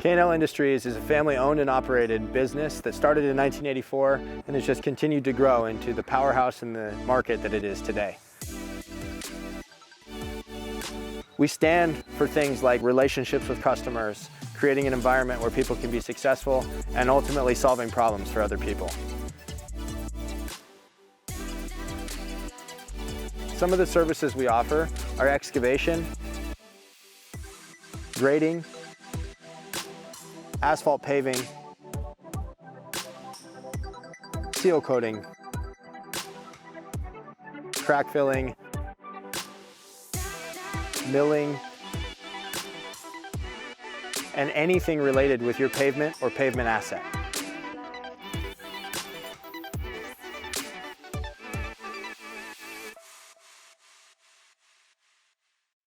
K&L Industries is a family-owned and operated business that started in 1984 and has just continued to grow into the powerhouse in the market that it is today. We stand for things like relationships with customers, creating an environment where people can be successful, and ultimately solving problems for other people. Some of the services we offer are excavation, grading, asphalt paving, seal coating, crack filling, milling, and anything related with your pavement or pavement asset.